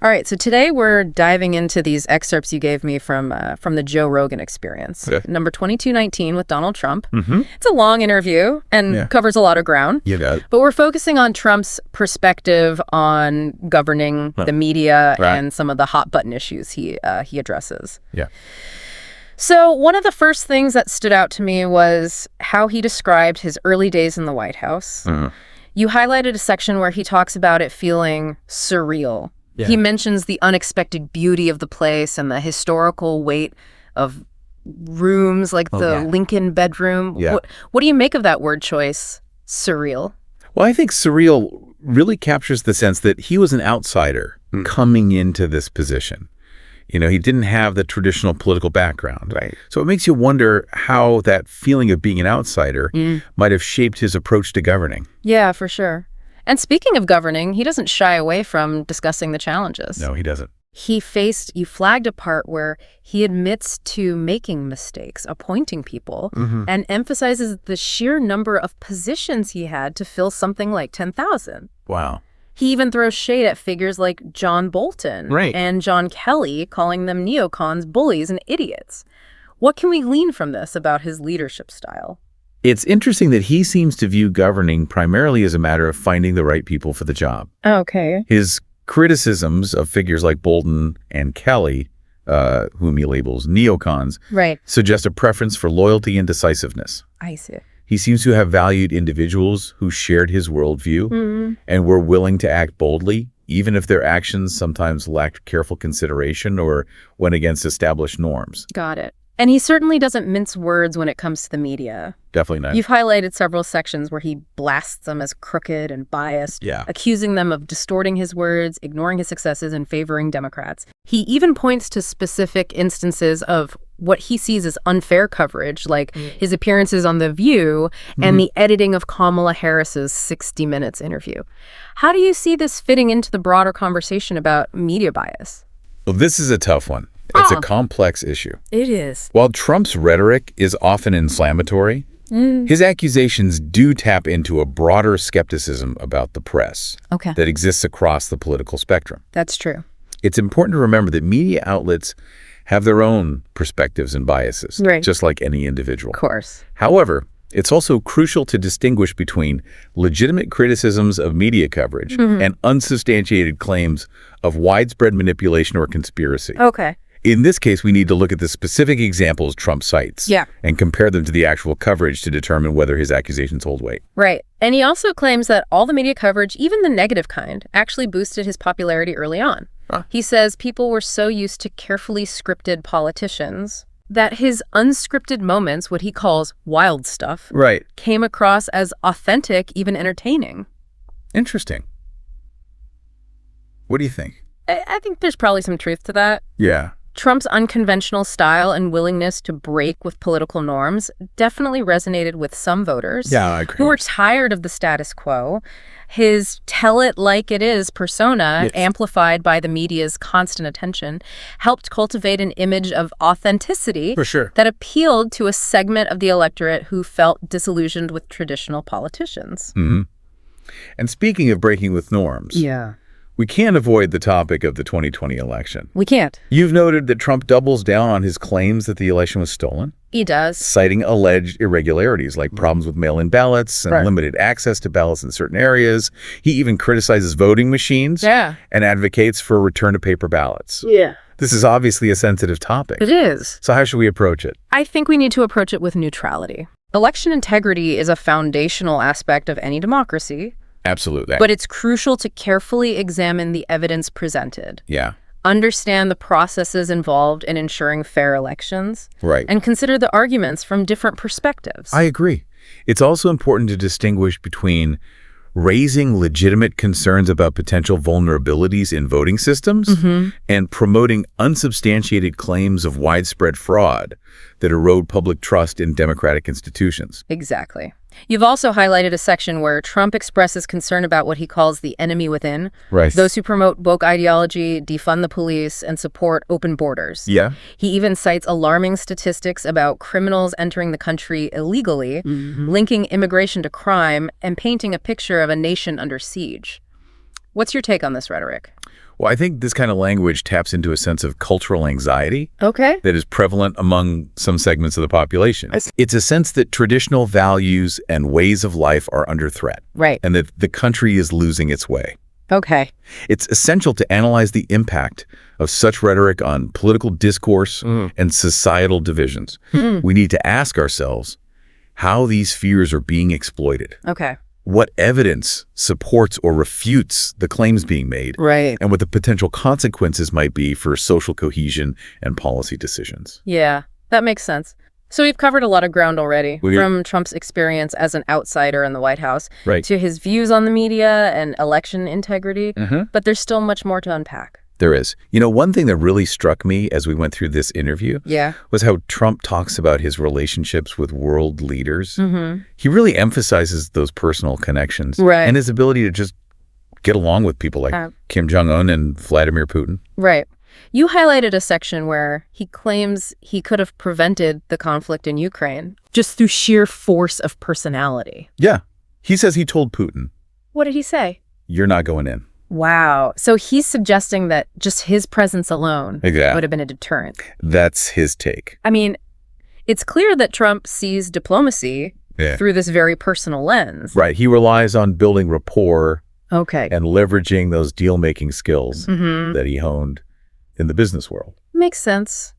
All right, so today we're diving into these excerpts you gave me from the Joe Rogan Experience. Okay. Number 2219 with Donald Trump. Mm-hmm. It's a long interview and covers a lot of ground. You got it. But we're focusing on Trump's perspective on governing the media and some of the hot button issues he addresses. Yeah. So one of the first things that stood out to me was how he described his early days in the White House. Mm-hmm. You highlighted a section where he talks about it feeling surreal. Yeah. He mentions the unexpected beauty of the place and the historical weight of rooms like the Lincoln bedroom. Yeah. What do you make of that word choice, surreal? Well, I think surreal really captures the sense that he was an outsider coming into this position. You know, he didn't have the traditional political background. Right. So it makes you wonder how that feeling of being an outsider might have shaped his approach to governing. Yeah, for sure. And speaking of governing, he doesn't shy away from discussing the challenges. No, he doesn't. You flagged a part where he admits to making mistakes, appointing people, and emphasizes the sheer number of positions he had to fill something like 10,000. Wow. He even throws shade at figures like John Bolton and John Kelly, calling them neocons, bullies, and idiots. What can we glean from this about his leadership style? It's interesting that he seems to view governing primarily as a matter of finding the right people for the job. Okay. His criticisms of figures like Bolton and Kelly, whom he labels neocons, suggest a preference for loyalty and decisiveness. I see. He seems to have valued individuals who shared his worldview and were willing to act boldly, even if their actions sometimes lacked careful consideration or went against established norms. Got it. And he certainly doesn't mince words when it comes to the media. Definitely not. You've highlighted several sections where he blasts them as crooked and biased, accusing them of distorting his words, ignoring his successes, and favoring Democrats. He even points to specific instances of what he sees as unfair coverage, like his appearances on The View and the editing of Kamala Harris's 60 Minutes interview. How do you see this fitting into the broader conversation about media bias? Well, this is a tough one. It's a complex issue. It is. While Trump's rhetoric is often inflammatory, his accusations do tap into a broader skepticism about the press that exists across the political spectrum. That's true. It's important to remember that media outlets have their own perspectives and biases, just like any individual. Of course. However, it's also crucial to distinguish between legitimate criticisms of media coverage and unsubstantiated claims of widespread manipulation or conspiracy. Okay. In this case, we need to look at the specific examples Trump cites and compare them to the actual coverage to determine whether his accusations hold weight. Right. And he also claims that all the media coverage, even the negative kind, actually boosted his popularity early on. He says people were so used to carefully scripted politicians that his unscripted moments, what he calls wild stuff, came across as authentic, even entertaining. Interesting. What do you think? I think there's probably some truth to that. Yeah. Trump's unconventional style and willingness to break with political norms definitely resonated with some voters I agree. who were tired of the status quo. His tell-it-like-it-is persona, amplified by the media's constant attention, helped cultivate an image of authenticity that appealed to a segment of the electorate who felt disillusioned with traditional politicians. And speaking of breaking with norms, we can't avoid the topic of the 2020 election. We can't. You've noted that Trump doubles down on his claims that the election was stolen. He does. Citing alleged irregularities like problems with mail-in ballots and limited access to ballots in certain areas. He even criticizes voting machines and advocates for a return to paper ballots. This is obviously a sensitive topic. It is. So how should we approach it? I think we need to approach it with neutrality. Election integrity is a foundational aspect of any democracy. Absolutely. But it's crucial to carefully examine the evidence presented. Understand the processes involved in ensuring fair elections. And consider the arguments from different perspectives. I agree. It's also important to distinguish between raising legitimate concerns about potential vulnerabilities in voting systems and promoting unsubstantiated claims of widespread fraud that erode public trust in democratic institutions. Exactly. You've also highlighted a section where Trump expresses concern about what he calls the enemy within, those who promote woke ideology, defund the police, and support open borders. He even cites alarming statistics about criminals entering the country illegally, linking immigration to crime, and painting a picture of a nation under siege. What's your take on this rhetoric? Well, I think this kind of language taps into a sense of cultural anxiety that is prevalent among some segments of the population. It's a sense that traditional values and ways of life are under threat. Right. And that the country is losing its way. Okay. It's essential to analyze the impact of such rhetoric on political discourse and societal divisions. We need to ask ourselves how these fears are being exploited. Okay. What evidence supports or refutes the claims being made. Right. And what the potential consequences might be for social cohesion and policy decisions. Yeah, that makes sense. So we've covered a lot of ground already, from Trump's experience as an outsider in the White House to his views on the media and election integrity, but there's still much more to unpack. There is. You know, one thing that really struck me as we went through this interview was how Trump talks about his relationships with world leaders. He really emphasizes those personal connections and his ability to just get along with people like Kim Jong-un and Vladimir Putin. Right. You highlighted a section where he claims he could have prevented the conflict in Ukraine just through sheer force of personality. Yeah. He says he told Putin. What did he say? You're not going in. Wow. So he's suggesting that just his presence alone would have been a deterrent. That's his take. I mean, it's clear that Trump sees diplomacy through this very personal lens. Right. He relies on building rapport and leveraging those deal-making skills that he honed in the business world. Makes sense.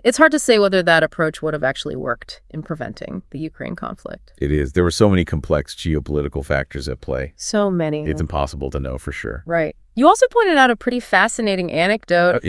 It's hard to say whether that approach would have actually worked in preventing the Ukraine conflict. It is. There were so many complex geopolitical factors at play. So many. It's impossible to know for sure. Right. You also pointed out a pretty fascinating anecdote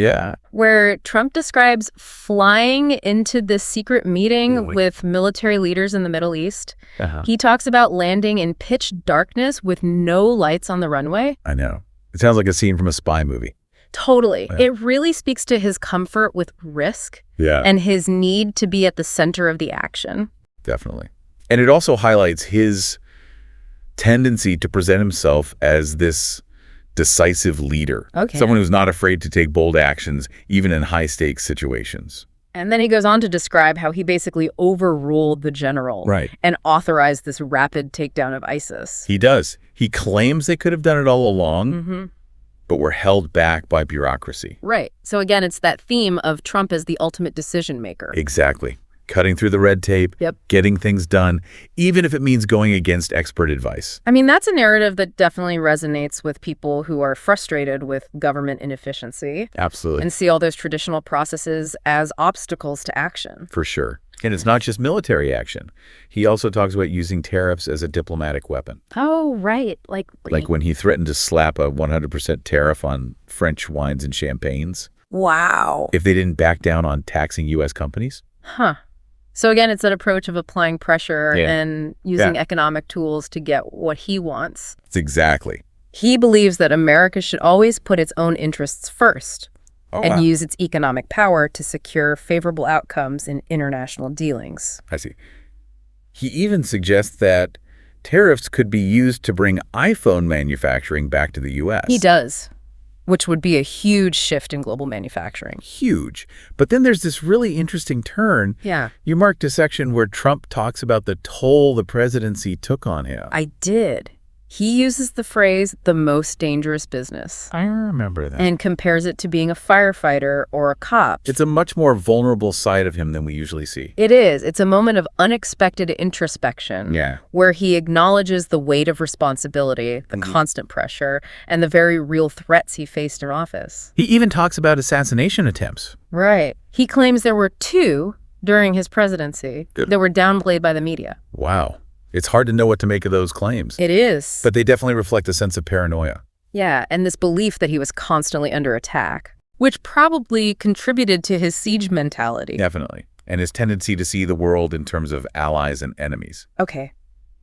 where Trump describes flying into this secret meeting with military leaders in the Middle East. He talks about landing in pitch darkness with no lights on the runway. I know. It sounds like a scene from a spy movie. Totally. It really speaks to his comfort with risk and his need to be at the center of the action. Definitely. And it also highlights his tendency to present himself as this decisive leader. Someone who's not afraid to take bold actions, even in high-stakes situations. And then he goes on to describe how he basically overruled the general and authorized this rapid takedown of ISIS. He does. He claims they could have done it all along. But were held back by bureaucracy. Right. So again, it's that theme of Trump as the ultimate decision maker. Exactly. Cutting through the red tape, getting things done, even if it means going against expert advice. I mean, that's a narrative that definitely resonates with people who are frustrated with government inefficiency. Absolutely. And see all those traditional processes as obstacles to action. For sure. And it's not just military action. He also talks about using tariffs as a diplomatic weapon. Oh, right. Like when he threatened to slap a 100% tariff on French wines and champagnes. Wow. If they didn't back down on taxing U.S. companies. So again, it's that approach of applying pressure and using economic tools to get what he wants. Exactly. He believes that America should always put its own interests first. And use its economic power to secure favorable outcomes in international dealings. I see. He even suggests that tariffs could be used to bring iPhone manufacturing back to the U.S. He does, which would be a huge shift in global manufacturing. Huge. But then there's this really interesting turn. You marked a section where Trump talks about the toll the presidency took on him. I did. He uses the phrase, the most dangerous business. I remember that. And compares it to being a firefighter or a cop. It's a much more vulnerable side of him than we usually see. It is. It's a moment of unexpected introspection. Where he acknowledges the weight of responsibility, the constant pressure, and the very real threats he faced in office. He even talks about assassination attempts. Right. He claims there were 2 during his presidency that were downplayed by the media. Wow. It's hard to know what to make of those claims. It is. But they definitely reflect a sense of paranoia. Yeah, and this belief that he was constantly under attack, which probably contributed to his siege mentality. Definitely. And his tendency to see the world in terms of allies and enemies. Okay.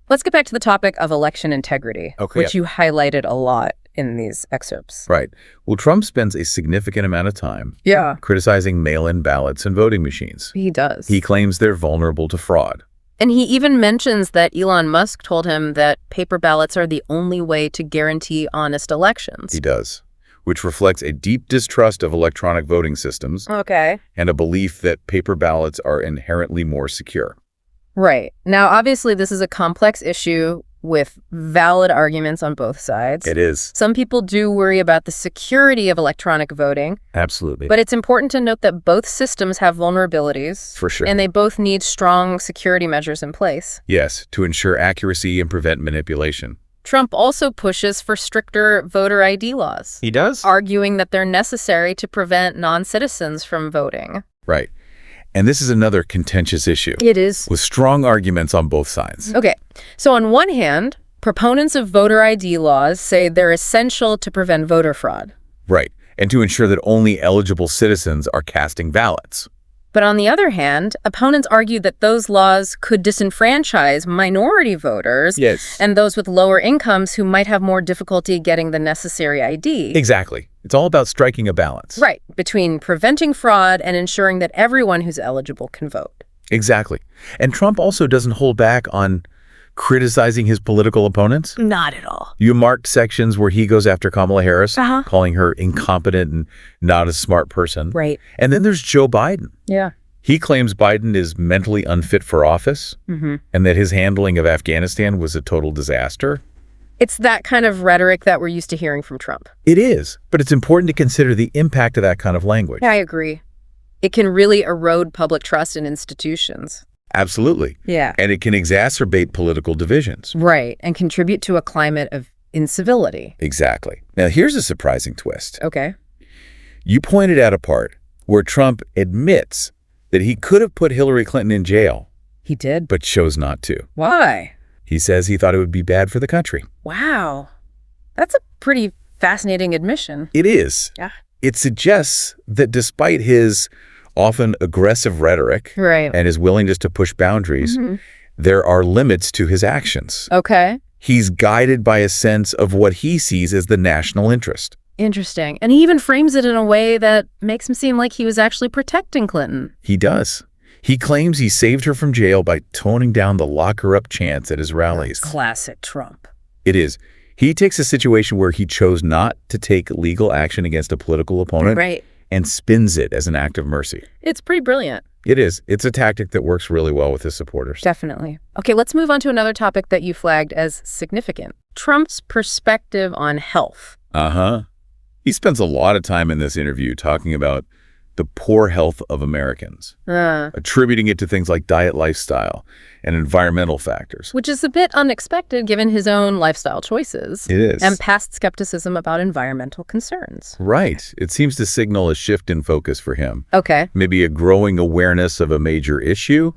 Let's get back to the topic of election integrity, which you highlighted a lot in these excerpts. Right. Well, Trump spends a significant amount of time criticizing mail-in ballots and voting machines. He does. He claims they're vulnerable to fraud. And he even mentions that Elon Musk told him that paper ballots are the only way to guarantee honest elections. He does, which reflects a deep distrust of electronic voting systems. And a belief that paper ballots are inherently more secure. Right. Now, obviously, this is a complex issue with valid arguments on both sides. It is. Some people do worry about the security of electronic voting. Absolutely. But it's important to note that both systems have vulnerabilities. For sure. And they both need strong security measures in place. Yes, to ensure accuracy and prevent manipulation. Trump also pushes for stricter voter ID laws. He does? Arguing that they're necessary to prevent non-citizens from voting. Right. And this is another contentious issue. It is. With strong arguments on both sides. Okay. So on one hand, proponents of voter ID laws say they're essential to prevent voter fraud. Right. And to ensure that only eligible citizens are casting ballots. But on the other hand, opponents argue that those laws could disenfranchise minority voters and those with lower incomes who might have more difficulty getting the necessary ID. Exactly. It's all about striking a balance. Right, between preventing fraud and ensuring that everyone who's eligible can vote. Exactly. And Trump also doesn't hold back on criticizing his political opponents. Not at all. You marked sections where he goes after Kamala Harris, calling her incompetent and not a smart person. Right. And then there's Joe Biden. Yeah. He claims Biden is mentally unfit for office and that his handling of Afghanistan was a total disaster. It's that kind of rhetoric that we're used to hearing from Trump. It is, but it's important to consider the impact of that kind of language. Yeah, I agree. It can really erode public trust in institutions. Absolutely. Yeah. And it can exacerbate political divisions. Right, and contribute to a climate of incivility. Exactly. Now, here's a surprising twist. Okay. You pointed out a part where Trump admits that he could have put Hillary Clinton in jail. He did? But chose not to. Why? He says he thought it would be bad for the country. Wow. That's a pretty fascinating admission. It is. Yeah. It suggests that despite his often aggressive rhetoric and his willingness to push boundaries, there are limits to his actions. Okay. He's guided by a sense of what he sees as the national interest. Interesting. And he even frames it in a way that makes him seem like he was actually protecting Clinton. He does. He claims he saved her from jail by toning down the lock-her-up chants at his rallies. Classic Trump. It is. He takes a situation where he chose not to take legal action against a political opponent and spins it as an act of mercy. It's pretty brilliant. It is. It's a tactic that works really well with his supporters. Definitely. Okay, let's move on to another topic that you flagged as significant. Trump's perspective on health. He spends a lot of time in this interview talking about the poor health of Americans, attributing it to things like diet, lifestyle, and environmental factors. Which is a bit unexpected given his own lifestyle choices. It is. And past skepticism about environmental concerns. Right. It seems to signal a shift in focus for him. Okay. Maybe a growing awareness of a major issue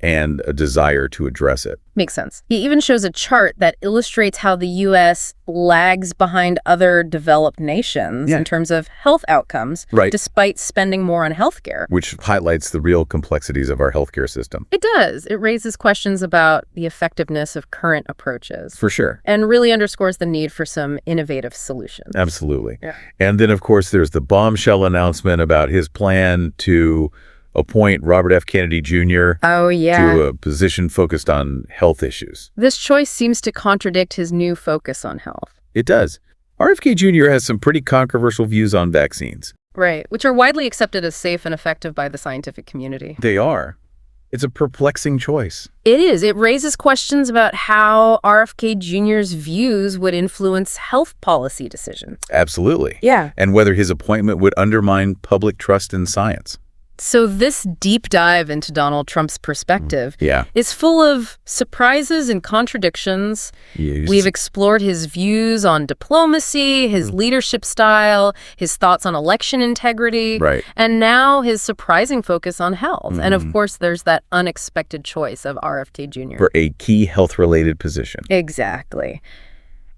and a desire to address it. Makes sense. He even shows a chart that illustrates how the U.S. lags behind other developed nations in terms of health outcomes, despite spending more on healthcare. Which highlights the real complexities of our healthcare system. It does. It raises questions about the effectiveness of current approaches. For sure. And really underscores the need for some innovative solutions. Absolutely. Yeah. And then, of course, there's the bombshell announcement about his plan to appoint Robert F. Kennedy Jr. to a position focused on health issues. This choice seems to contradict his new focus on health. It does. RFK Jr. has some pretty controversial views on vaccines. Right, which are widely accepted as safe and effective by the scientific community. They are. It's a perplexing choice. It is. It raises questions about how RFK Jr.'s views would influence health policy decisions. Absolutely. Yeah. And whether his appointment would undermine public trust in science. So this deep dive into Donald Trump's perspective is full of surprises and contradictions. We've explored his views on diplomacy, his leadership style, his thoughts on election integrity, and now his surprising focus on health. And of course, there's that unexpected choice of RFK Jr. for a key health-related position. Exactly.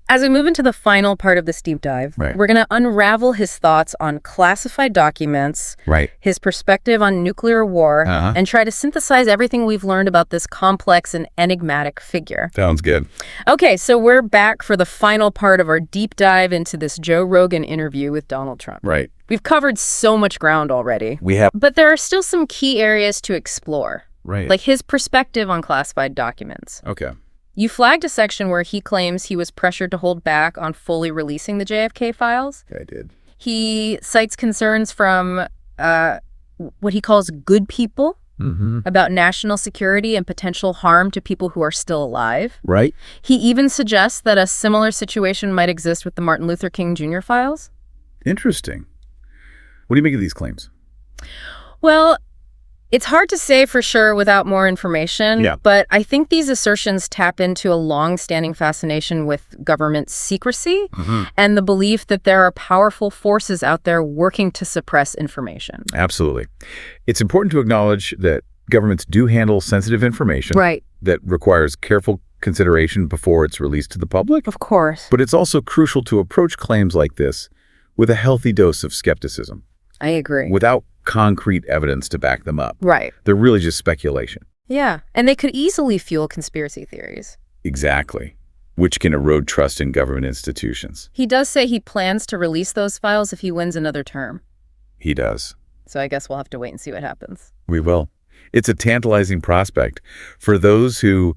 As we move into the final part of this deep dive, we're going to unravel his thoughts on classified documents, his perspective on nuclear war, and try to synthesize everything we've learned about this complex and enigmatic figure. Sounds good. Okay, so we're back for the final part of our deep dive into this Joe Rogan interview with Donald Trump. We've covered so much ground already. We have. But there are still some key areas to explore, like his perspective on classified documents. Okay. You flagged a section where he claims he was pressured to hold back on fully releasing the JFK files. I did. He cites concerns from what he calls good people about national security and potential harm to people who are still alive. Right. He even suggests that a similar situation might exist with the Martin Luther King Jr. files. Interesting. What do you make of these claims? Well, it's hard to say for sure without more information, but I think these assertions tap into a long-standing fascination with government secrecy and the belief that there are powerful forces out there working to suppress information. Absolutely. It's important to acknowledge that governments do handle sensitive information that requires careful consideration before it's released to the public. Of course. But it's also crucial to approach claims like this with a healthy dose of skepticism. I agree. Without concrete evidence to back them up. Right. They're really just speculation. Yeah, and they could easily fuel conspiracy theories. Exactly. Which can erode trust in government institutions. He does say he plans to release those files if he wins another term. He does. So I guess we'll have to wait and see what happens. We will. It's a tantalizing prospect for those who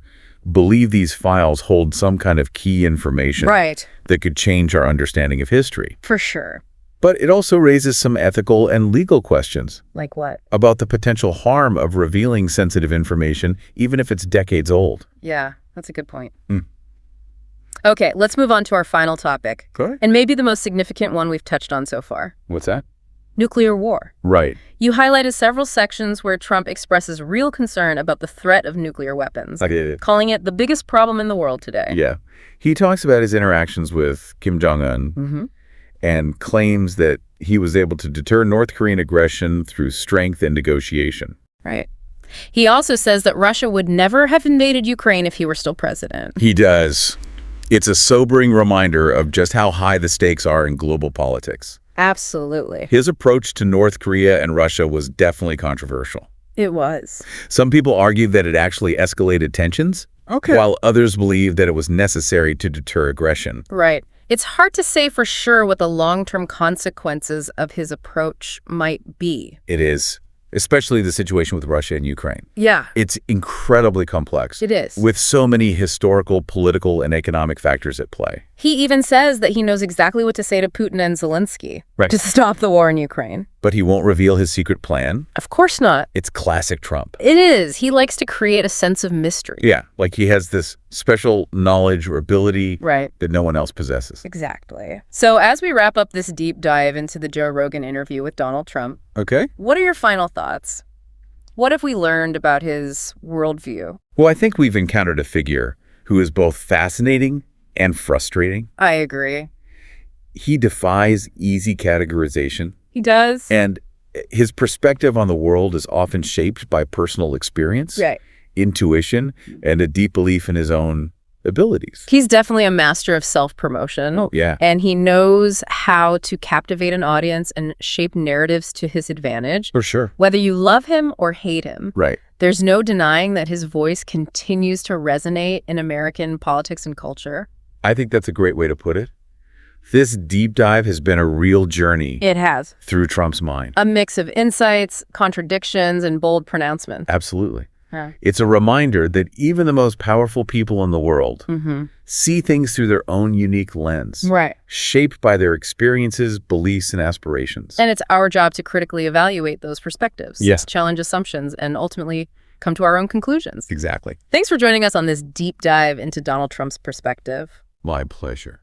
believe these files hold some kind of key information that could change our understanding of history. For sure. But it also raises some ethical and legal questions. Like what? About the potential harm of revealing sensitive information, even if it's decades old. Yeah, that's a good point. Okay, let's move on to our final topic. Okay. And maybe the most significant one we've touched on so far. What's that? Nuclear war. Right. You highlighted several sections where Trump expresses real concern about the threat of nuclear weapons, calling it the biggest problem in the world today. Yeah. He talks about his interactions with Kim Jong-un and claims that he was able to deter North Korean aggression through strength and negotiation. Right. He also says that Russia would never have invaded Ukraine if he were still president. He does. It's a sobering reminder of just how high the stakes are in global politics. Absolutely. His approach to North Korea and Russia was definitely controversial. It was. Some people argue that it actually escalated tensions, while others believe that it was necessary to deter aggression. Right. It's hard to say for sure what the long-term consequences of his approach might be. It is. Especially the situation with Russia and Ukraine. Yeah. It's incredibly complex. It is. With so many historical, political, and economic factors at play. He even says that he knows exactly what to say to Putin and Zelensky to stop the war in Ukraine. But he won't reveal his secret plan. Of course not. It's classic Trump. It is. He likes to create a sense of mystery. Yeah, like he has this special knowledge or ability that no one else possesses. Exactly. So as we wrap up this deep dive into the Joe Rogan interview with Donald Trump, what are your final thoughts? What have we learned about his worldview? Well, I think we've encountered a figure who is both fascinating and frustrating. I agree. He defies easy categorization. He does. And his perspective on the world is often shaped by personal experience, intuition, and a deep belief in his own abilities. He's definitely a master of self-promotion. Oh, yeah. And he knows how to captivate an audience and shape narratives to his advantage. For sure. Whether you love him or hate him. Right. There's no denying that his voice continues to resonate in American politics and culture. I think that's a great way to put it. This deep dive has been a real journey. It has. Through Trump's mind. A mix of insights, contradictions, and bold pronouncements. Absolutely. It's a reminder that even the most powerful people in the world see things through their own unique lens, shaped by their experiences, beliefs, and aspirations. And it's our job to critically evaluate those perspectives, challenge assumptions, and ultimately come to our own conclusions. Exactly. Thanks for joining us on this deep dive into Donald Trump's perspective. My pleasure.